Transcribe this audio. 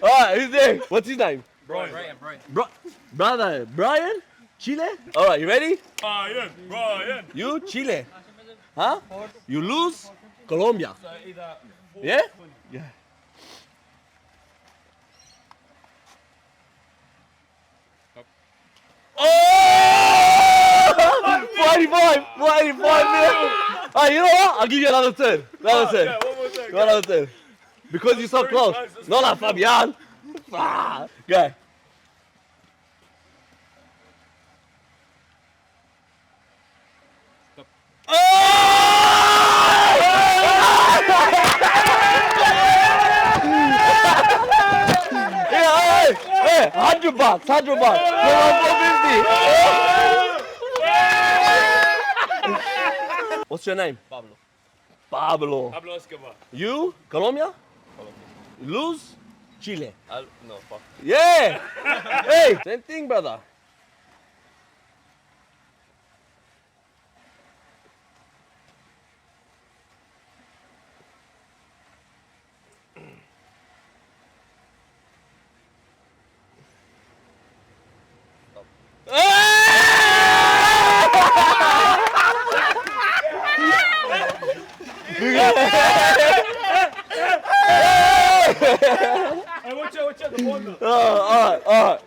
Alright, who's there? What's his name? Brian. Brother, Brian? Chile? Alright, you ready? Brian. You, Chile. Huh? You lose, Colombia. Yeah? Yeah. Oh! 45 minutes. Alright, you know what? I'll give you another turn. Another turn. One more time. Another turn. Because you're so close. Not like Fabian. Ah, guy. Hey, 100 bucks. You're on 450. What's your name? Pablo. Pablo Escobar. You? Colombia? Lose? Chile. No, fuck. Yeah. Hey, same thing, brother. Hey, watch out, the ball. All